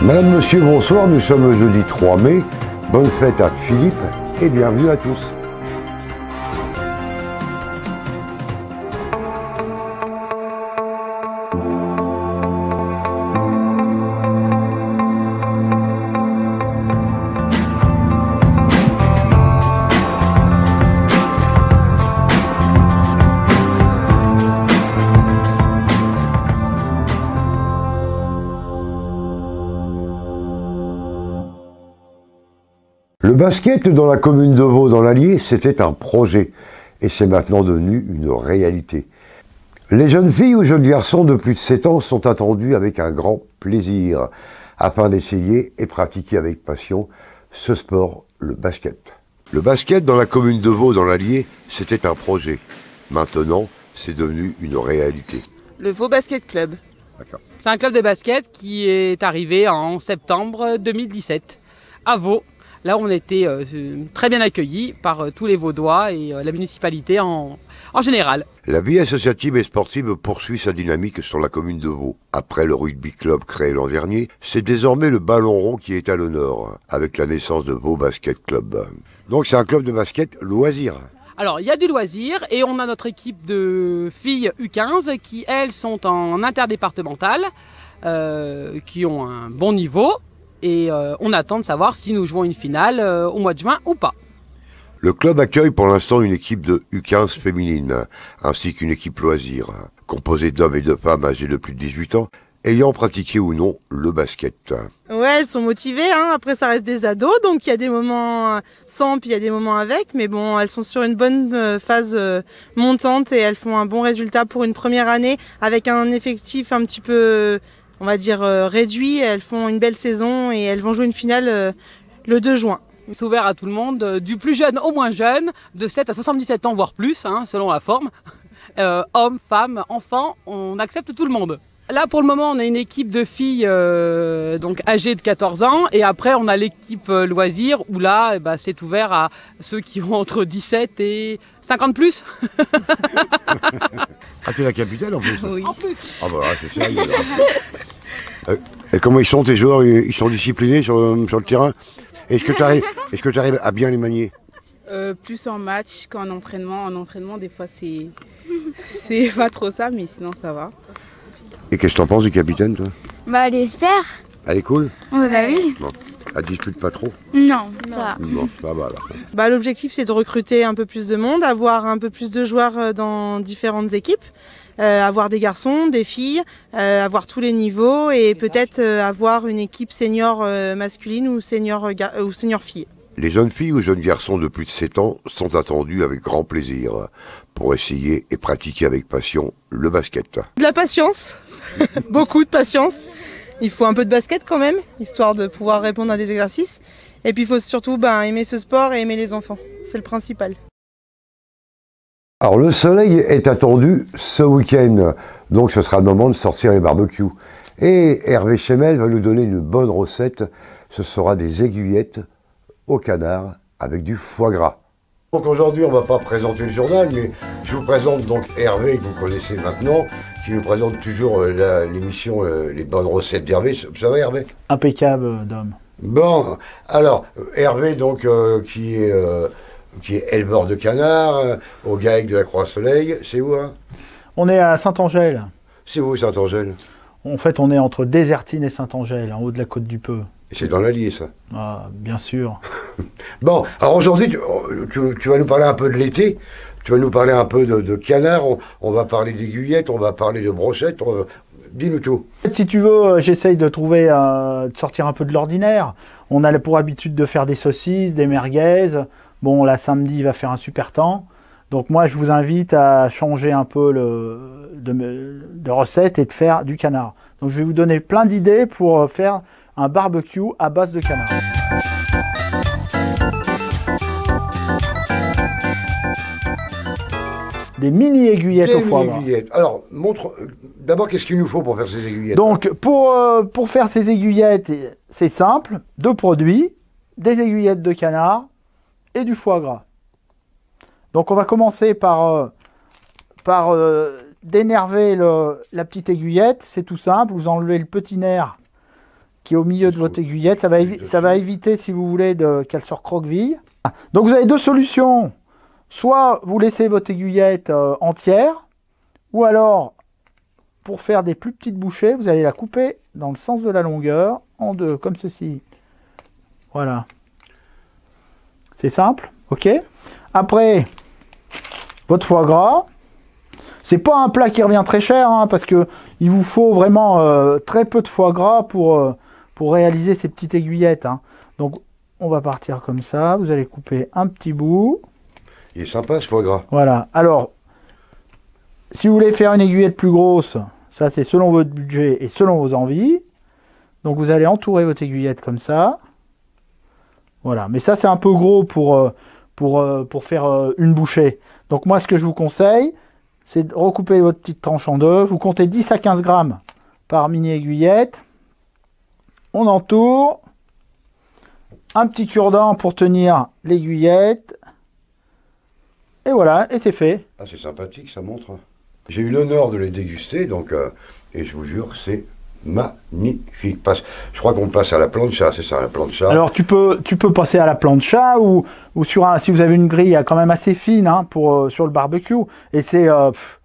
Madame, Monsieur, bonsoir, nous sommes le jeudi 3 mai. Bonne fête à Philippe et bienvenue à tous. Le basket dans la commune de Vaux dans l'Allier, c'était un projet et c'est maintenant devenu une réalité. Les jeunes filles ou jeunes garçons de plus de 7 ans sont attendus avec un grand plaisir afin d'essayer et pratiquer avec passion ce sport, le basket. Le basket dans la commune de Vaux dans l'Allier, c'était un projet. Maintenant, c'est devenu une réalité. Le Vaux Basket Club. C'est un club de basket qui est arrivé en septembre 2017 à Vaux. Là, on était très bien accueillis par tous les Vaudois et la municipalité en général. La vie associative et sportive poursuit sa dynamique sur la commune de Vaux. Après le rugby club créé l'an dernier, c'est désormais le ballon rond qui est à l'honneur, avec la naissance de Vaux Basket Club. Donc c'est un club de basket loisir. Alors, il y a du loisir et on a notre équipe de filles U15 qui, elles, sont en interdépartemental, qui ont un bon niveau. Et on attend de savoir si nous jouons une finale au mois de juin ou pas. Le club accueille pour l'instant une équipe de U15 féminine, ainsi qu'une équipe loisir, composée d'hommes et de femmes âgés de plus de 18 ans, ayant pratiqué ou non le basket. Ouais, elles sont motivées, hein. Après ça reste des ados, donc il y a des moments sans, puis il y a des moments avec, mais bon, elles sont sur une bonne phase montante et elles font un bon résultat pour une première année, avec un effectif un petit peu, on va dire, réduit. Elles font une belle saison et elles vont jouer une finale le 2 juin. C'est ouvert à tout le monde, du plus jeune au moins jeune, de 7 à 77 ans, voire plus, hein, selon la forme. Hommes, femmes, enfants, on accepte tout le monde. Là, pour le moment, on a une équipe de filles donc âgées de 14 ans. Et après, on a l'équipe loisirs où là, c'est ouvert à ceux qui ont entre 17 et 50 plus. Ah, tu es la capitaine en plus? Oui. En plus. Ah bah c'est sérieux. Et comment ils sont tes joueurs? Ils sont disciplinés sur le terrain? Est-ce que tu arrives à bien les manier? Plus en match qu'en entraînement. En entraînement, des fois, c'est pas trop ça, mais sinon, ça va. Et qu'est-ce que t'en penses du capitaine, toi? Bah, elle est super. Elle est cool? Ouais, bah oui. Bon. Elle dispute pas trop? Non, ça. Bon, ça va alors. Bah, l'objectif, c'est de recruter un peu plus de monde, avoir un peu plus de joueurs dans différentes équipes, avoir des garçons, des filles, avoir tous les niveaux et peut-être avoir une équipe senior masculine ou senior fille. Les jeunes filles ou jeunes garçons de plus de 7 ans sont attendus avec grand plaisir pour essayer et pratiquer avec passion le basket. De la patience, beaucoup de patience. Il faut un peu de basket quand même, histoire de pouvoir répondre à des exercices. Et puis il faut surtout aimer ce sport et aimer les enfants, c'est le principal. Alors le soleil est attendu ce week-end, donc ce sera le moment de sortir les barbecues. Et Hervé Chemel va nous donner une bonne recette, ce sera des aiguillettes au canard avec du foie gras. Donc aujourd'hui on ne va pas présenter le journal, mais je vous présente donc Hervé, que vous connaissez maintenant, qui nous présente toujours l'émission Les bonnes recettes d'Hervé. Ça va Hervé? Impeccable, Dom. Bon, alors Hervé donc qui est éleveur de canards, au GAEC de la Croix-Soleil, c'est où hein? On est à Saint-Angèle. C'est où Saint-Angèle? En fait, on est entre Désertine et Saint-Angèle, en haut de la côte du Peu. C'est dans l'Allier ça? Ah, bien sûr. Bon, alors aujourd'hui tu vas nous parler un peu de l'été, tu vas nous parler un peu de canards, on va parler d'aiguillettes, on va parler de brochettes, dis-nous tout. Si tu veux, j'essaye de trouver, de sortir un peu de l'ordinaire. On a pour habitude de faire des saucisses, des merguez. Bon, là, samedi, il va faire un super temps. Donc moi, je vous invite à changer un peu de recette et de faire du canard. Donc je vais vous donner plein d'idées pour faire un barbecue à base de canard. Des mini aiguillettes au foie gras. Alors, montre d'abord qu'est-ce qu'il nous faut pour faire ces aiguillettes. Donc pour faire ces aiguillettes, c'est simple, 2 produits, des aiguillettes de canard et du foie gras. Donc on va commencer par dénerver la petite aiguillette, c'est tout simple, vous enlevez le petit nerf qui est au milieu de votre aiguillette. Ça va éviter, si vous voulez, qu'elle se recroqueville. Donc vous avez deux solutions. Soit vous laissez votre aiguillette entière, ou alors, pour faire des plus petites bouchées, vous allez la couper dans le sens de la longueur, en deux, comme ceci. Voilà. C'est simple, ok? Après, votre foie gras. C'est pas un plat qui revient très cher, hein, parce que il vous faut vraiment très peu de foie gras pour réaliser ces petites aiguillettes. Hein. Donc, on va partir comme ça. Vous allez couper un petit bout. Il est sympa ce foie gras. Voilà. Alors, si vous voulez faire une aiguillette plus grosse, ça c'est selon votre budget et selon vos envies. Donc, vous allez entourer votre aiguillette comme ça. Voilà. Mais ça, c'est un peu gros pour faire une bouchée. Donc, moi, ce que je vous conseille, c'est de recouper votre petite tranche en deux. Vous comptez 10 à 15 grammes par mini aiguillette. On entoure. Un petit cure-dent pour tenir l'aiguillette. Et voilà, et c'est fait. Ah, c'est sympathique, ça montre. J'ai eu l'honneur de les déguster, donc, et je vous jure, c'est magnifique. Je crois qu'on passe à la plancha, c'est ça, la plancha. Alors tu peux passer à la plancha ou si vous avez une grille quand même assez fine hein, sur le barbecue. Et c'est,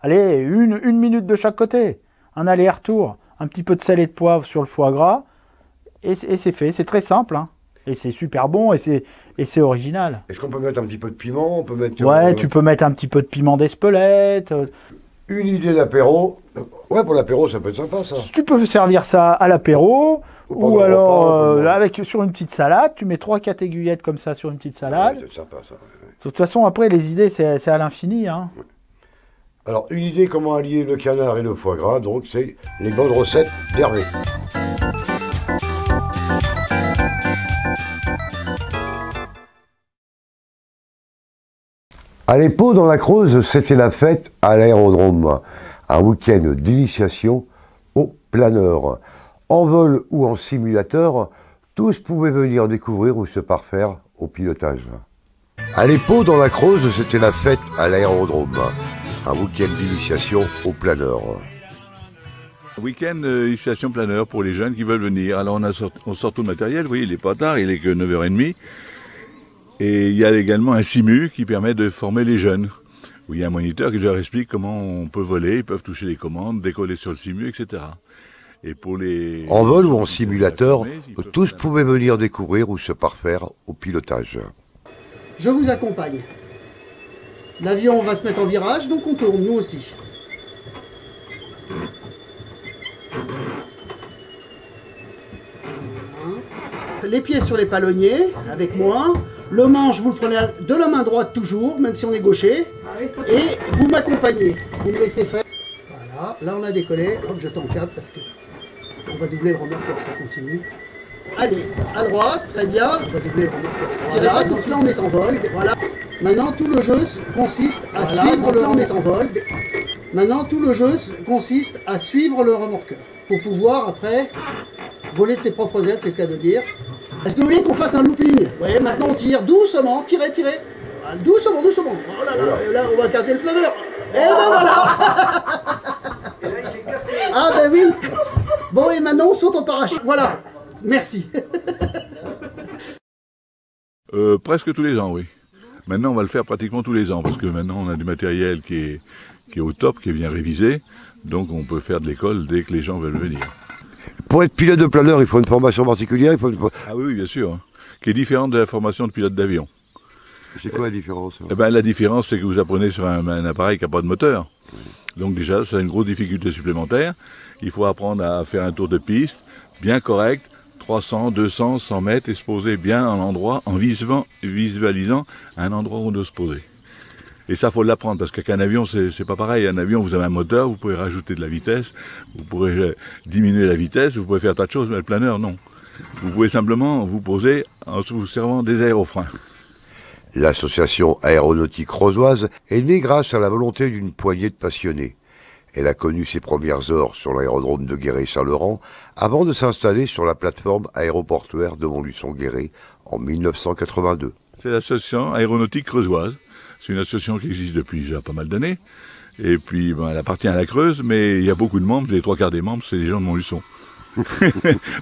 allez, une minute de chaque côté. Un aller-retour. Un petit peu de sel et de poivre sur le foie gras. Et c'est fait, c'est très simple. Hein. Et c'est super bon et c'est original. Est-ce qu'on peut mettre un petit peu de piment? On peut mettre, ouais, tu peux mettre un petit peu de piment d'Espelette. Une idée d'apéro. Ouais, pour l'apéro, ça peut être sympa, ça. Tu peux servir ça à l'apéro, ou alors sur une petite salade. Tu mets 3-4 aiguillettes comme ça sur une petite salade. Ouais, c'est sympa, ça. Ouais. De toute façon, après, les idées, c'est à l'infini. Hein. Ouais. Alors, une idée comment allier le canard et le foie gras, donc c'est les bonnes recettes d'Hervé. À l'Épau, dans la Creuse, c'était la fête à l'aérodrome. Un week-end d'initiation au planeur. En vol ou en simulateur, tous pouvaient venir découvrir ou se parfaire au pilotage. À l'Épau, dans la Creuse, c'était la fête à l'aérodrome. Un week-end d'initiation au planeur. Week-end initiation planeur pour les jeunes qui veulent venir. Alors on sort tout le matériel, vous voyez, il n'est pas tard, il est que 9h30. Et il y a également un simu qui permet de former les jeunes. Où il y a un moniteur qui leur explique comment on peut voler, ils peuvent toucher les commandes, décoller sur le simu, etc. Et pour les... En vol ou en simulateur, tous pouvaient venir découvrir ou se parfaire au pilotage. Je vous accompagne. L'avion va se mettre en virage, donc on tourne, nous aussi. Les pieds sur les palonniers, avec moi. Le manche, vous le prenez de la main droite toujours, même si on est gaucher. Et vous m'accompagnez. Vous me laissez faire. Voilà, là on a décollé. Hop, je t'encadre parce que on va doubler le remorqueur, ça continue. Allez, à droite, très bien. On va doubler le remorqueur, ça voilà, donc là on est en vol. Voilà. Maintenant tout le jeu consiste à suivre le... Là on est en vol. Maintenant tout le jeu consiste à suivre le remorqueur. Pour pouvoir après voler de ses propres ailes, c'est le cas de le dire. Est-ce que vous voulez qu'on fasse un looping? Oui, maintenant on tire doucement, tirez. Voilà, doucement. Oh là là, là on va casser le planeur. Et ben voilà. Et là il est cassé. Ah ben oui. Bon et maintenant on saute en parachute. Voilà, merci. Presque tous les ans, oui. Maintenant on va le faire pratiquement tous les ans, parce que maintenant on a du matériel qui est au top, qui est bien révisé. Donc on peut faire de l'école dès que les gens veulent venir. Pour être pilote de planeur, il faut une formation particulière, Ah oui, bien sûr, hein, qui est différente de la formation de pilote d'avion. C'est quoi la différence? Eh ben, la différence, c'est que vous apprenez sur un appareil qui n'a pas de moteur. Donc déjà, c'est une grosse difficulté supplémentaire. Il faut apprendre à faire un tour de piste bien correct, 300, 200, 100 mètres, et se poser bien en endroit, en visualisant un endroit où on doit se poser. Et ça, faut l'apprendre, parce qu'un avion, c'est pas pareil. Un avion, vous avez un moteur, vous pouvez rajouter de la vitesse, vous pourrez diminuer la vitesse, vous pouvez faire tas de choses, mais le planeur, non. Vous pouvez simplement vous poser en vous servant des aérofreins. L'association aéronautique rosoise est née grâce à la volonté d'une poignée de passionnés. Elle a connu ses premières heures sur l'aérodrome de Guéret-Saint-Laurent avant de s'installer sur la plateforme aéroportuaire de Montluçon-Guéret en 1982. C'est l'association aéronautique creusoise. C'est une association qui existe depuis déjà pas mal d'années. Et puis, elle appartient à la Creuse, mais il y a beaucoup de membres, les 3/4 des membres, c'est des gens de Montluçon.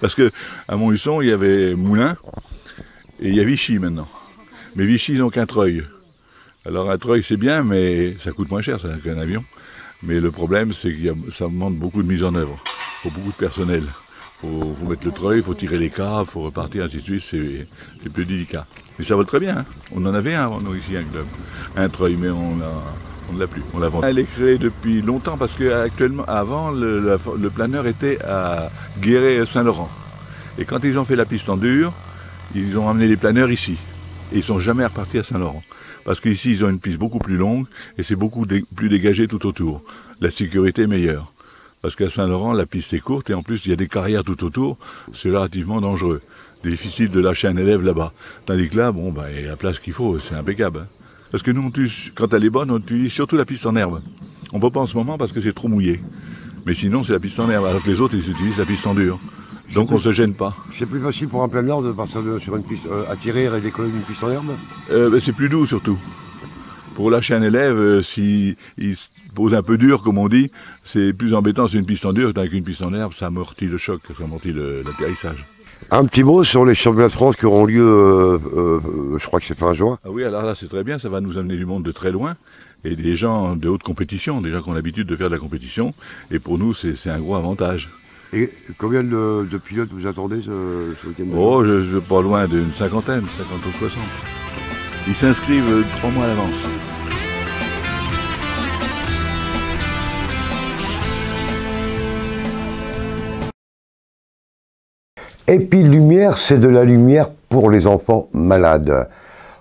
Parce que à Montluçon, il y avait Moulins et il y a Vichy maintenant. Mais Vichy, ils n'ont qu'un treuil. Alors un treuil, c'est bien, mais ça coûte moins cher qu'un avion. Mais le problème, c'est que ça demande beaucoup de mise en œuvre. Il faut beaucoup de personnel. Il faut mettre le treuil, il faut tirer les câbles, il faut repartir, ainsi de suite. C'est plus délicat. Mais ça vole très bien. Hein. On en avait un avant nous ici, un club. Un treuil, mais on ne l'a plus. On l'a vendu. Elle est créée depuis longtemps parce qu'actuellement, avant, le planeur était à Guéret-Saint-Laurent. Et quand ils ont fait la piste en dur, ils ont amené les planeurs ici. Et ils ne sont jamais repartis à Saint-Laurent. Parce qu'ici, ils ont une piste beaucoup plus longue et c'est beaucoup plus dégagé tout autour. La sécurité est meilleure. Parce qu'à Saint-Laurent, la piste est courte et en plus, il y a des carrières tout autour. C'est relativement dangereux. Difficile de lâcher un élève là-bas. Tandis que là, bon, bah, il y a la place qu'il faut, c'est impeccable. Hein. Parce que nous, quand elle est bonne, on utilise surtout la piste en herbe. On ne peut pas en ce moment parce que c'est trop mouillé. Mais sinon, c'est la piste en herbe. Alors que les autres, ils utilisent la piste en dur. Donc on ne se gêne pas. C'est plus facile pour un planeur de partir sur une piste, attirer et décoller d'une piste en herbe C'est plus doux surtout. Pour lâcher un élève, s'il se pose un peu dur, comme on dit, c'est plus embêtant sur une piste en dur qu'avec une piste en herbe, ça amortit le choc, ça amortit l'atterrissage. Un petit mot sur les championnats de France qui auront lieu, je crois que c'est fin juin. Ah oui, alors là c'est très bien, ça va nous amener du monde de très loin. Et des gens de haute compétition, des gens qui ont l'habitude de faire de la compétition. Et pour nous, c'est un gros avantage. Et combien de pilotes vous attendez ce week-end? Oh, je pas loin d'une cinquantaine, 50 ou 60. Ils s'inscrivent 3 mois à l'avance. Épi-Lumière, c'est de la lumière pour les enfants malades.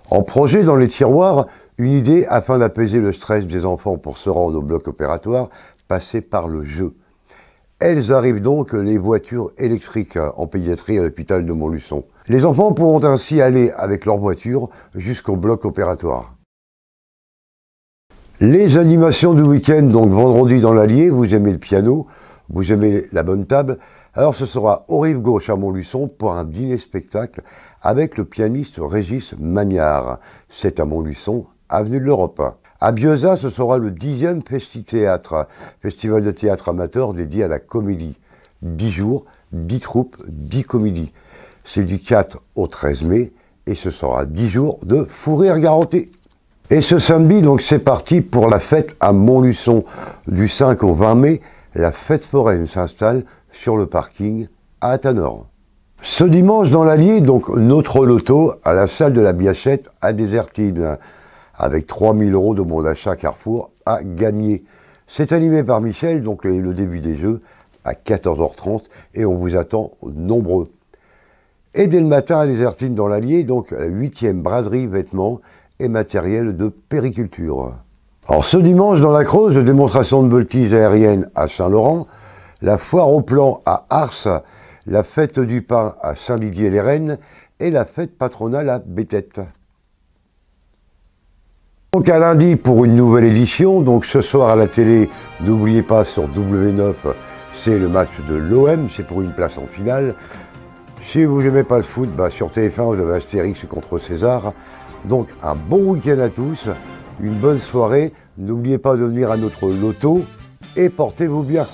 En projet dans les tiroirs, une idée afin d'apaiser le stress des enfants pour se rendre au bloc opératoire, passer par le jeu. Elles arrivent donc, les voitures électriques en pédiatrie à l'hôpital de Montluçon. Les enfants pourront ainsi aller avec leur voiture jusqu'au bloc opératoire. Les animations du week-end, donc vendredi dans l'Allier, vous aimez le piano, vous aimez la bonne table, alors ce sera au Rive Gauche à Montluçon pour un dîner-spectacle avec le pianiste Régis Magnard. C'est à Montluçon, avenue de l'Europe. À Bieuza, ce sera le 10e Festi-Théâtre, festival de théâtre amateur dédié à la comédie. 10 jours, 10 troupes, 10 comédies. C'est du 4 au 13 mai et ce sera 10 jours de fou rire garanti. Et ce samedi, donc c'est parti pour la fête à Montluçon. Du 5 au 20 mai, la fête foraine s'installe sur le parking à Athanor. Ce dimanche dans l'Allier, donc notre loto à la salle de la Biachette à Désertine, avec 3 000 € de bon d'achat Carrefour à gagner. C'est animé par Michel, donc le début des jeux à 14h30 et on vous attend nombreux. Et dès le matin à Désertine dans l'Allier, donc la 8e braderie vêtements et matériel de périculture. Alors ce dimanche dans la Creuse, démonstration de voltige aérienne à Saint-Laurent, la foire au plan à Ars, la fête du pain à Saint-Didier-les-Rennes et la fête patronale à Béthette. Donc à lundi pour une nouvelle édition, donc ce soir à la télé, n'oubliez pas sur W9, c'est le match de l'OM, c'est pour une place en finale. Si vous n'aimez pas le foot, sur TF1 vous avez Astérix contre César. Donc un bon week-end à tous, une bonne soirée, n'oubliez pas de venir à notre loto et portez-vous bien.